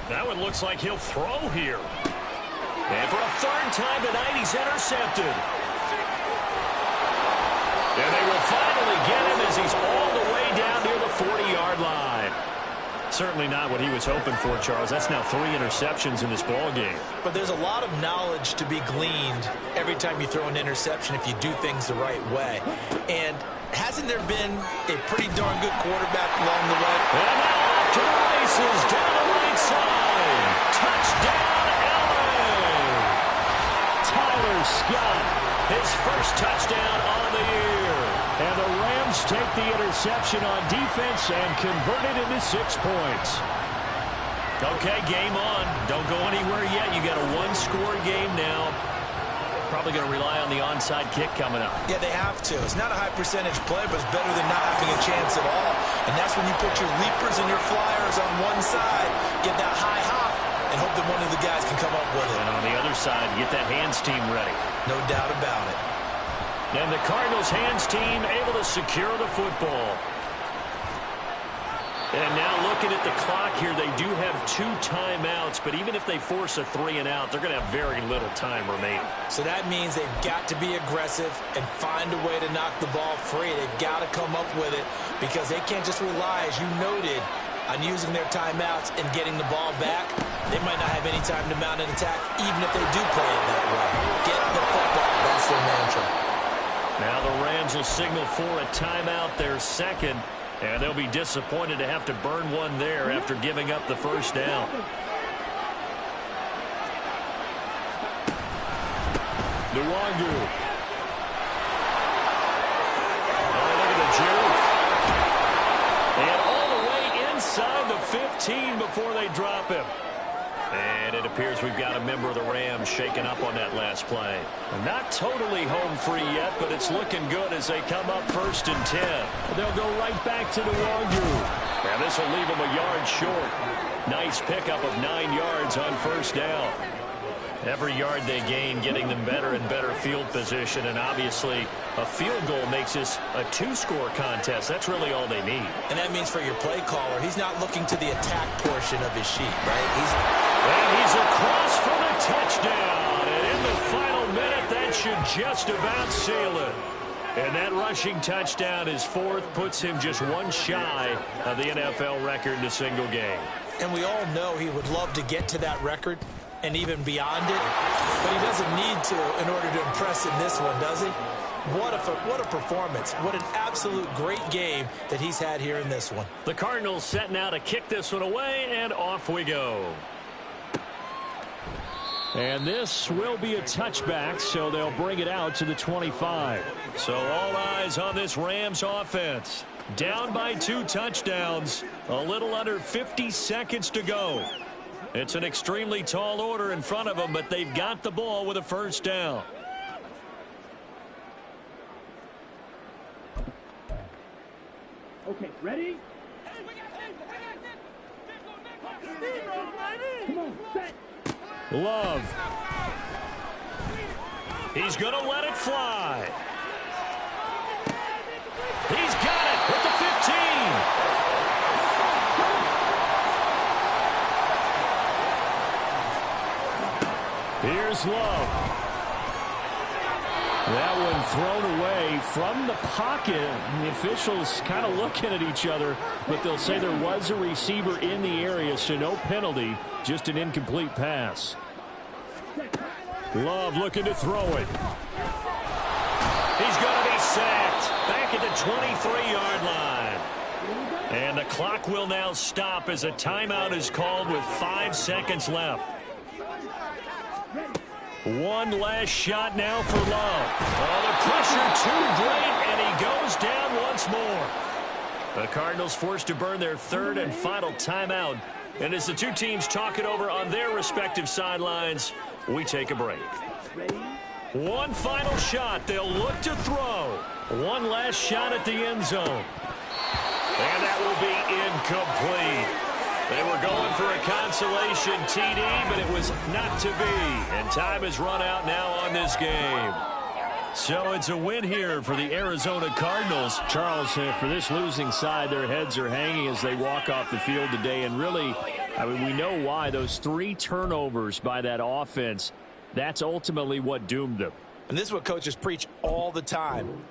That one looks like he'll throw here. And for a third time tonight, he's intercepted. And they will finally get him as he's all the way down near the 40-yard line. Certainly not what he was hoping for, Charles. That's now 3 interceptions in this ball game. But there's a lot of knowledge to be gleaned every time you throw an interception if you do things the right way. And hasn't there been a pretty darn good quarterback along the way? And now off to the races down the right side. Touchdown, LA! Tyler Scott, his first touchdown on the year. And the Rams take the interception on defense and convert it into 6 points. Okay, game on. Don't go anywhere yet. You got a 1-score game now. Probably going to rely on the onside kick coming up. Yeah, they have to. It's not a high percentage play, but it's better than not having a chance at all. And that's when you put your leapers and your flyers on one side, get that high hop, and hope that one of the guys can come up with it. And on the other side, get that hands team ready. No doubt about it. And the Cardinals hands team able to secure the football. And now looking at the clock here, they do have 2 timeouts, but even if they force a 3 and out, they're going to have very little time remaining. So that means they've got to be aggressive and find a way to knock the ball free. They've got to come up with it because they can't just rely, as you noted, on using their timeouts and getting the ball back. They might not have any time to mount an attack, even if they do play it that way. Get the football. That's their mantra. Now the Rams will signal for a timeout, their second, and they'll be disappointed to have to burn one there after giving up the first down. Nwangu. Oh, look at the juke. And all the way inside the 15 before they drop him. And it appears we've got a member of the Rams shaken up on that last play. Not totally home free yet, but it's looking good as they come up 1st and 10. They'll go right back to Nwangu. And this will leave them a yard short. Nice pickup of 9 yards on first down. Every yard they gain getting them better and better field position, and obviously a field goal makes this a 2-score contest. That's really all they need. And that means for your play caller, he's not looking to the attack portion of his sheet, right? And he's across for the touchdown. And in the final minute, that should just about seal it. And that rushing touchdown, his 4th, puts him just 1 shy of the NFL record in a single game. And we all know he would love to get to that record and even beyond it, but he doesn't need to in order to impress in this one, does he? What a performance. What an absolute great game that he's had here in this one. The Cardinals setting out to kick this one away, and off we go. And this will be a touchback, so they'll bring it out to the 25. So all eyes on this Rams offense. Down by 2 touchdowns, a little under 50 seconds to go. It's an extremely tall order in front of them, but they've got the ball with a first down. Okay, ready? Come on, set. Love. He's going to let it fly. He's got it at the 15. Here's Love. That one thrown away from the pocket. The officials kind of looking at each other, but they'll say there was a receiver in the area, so no penalty, just an incomplete pass. Love looking to throw it. He's going to be sacked back at the 23-yard line. And the clock will now stop as a timeout is called with 5 seconds left. One last shot now for Love. Oh, the pressure too great, and he goes down once more. The Cardinals forced to burn their 3rd and final timeout. And as the 2 teams talk it over on their respective sidelines, We take a break. One final shot. They'll look to throw. One last shot at the end zone. And that will be incomplete. They were going for a consolation TD, but it was not to be. And time has run out now on this game. So it's a win here for the Arizona Cardinals. Charles, for this losing side, their heads are hanging as they walk off the field today. And really, I mean, we know why. Those 3 turnovers by that offense, that's ultimately what doomed them. And this is what coaches preach all the time.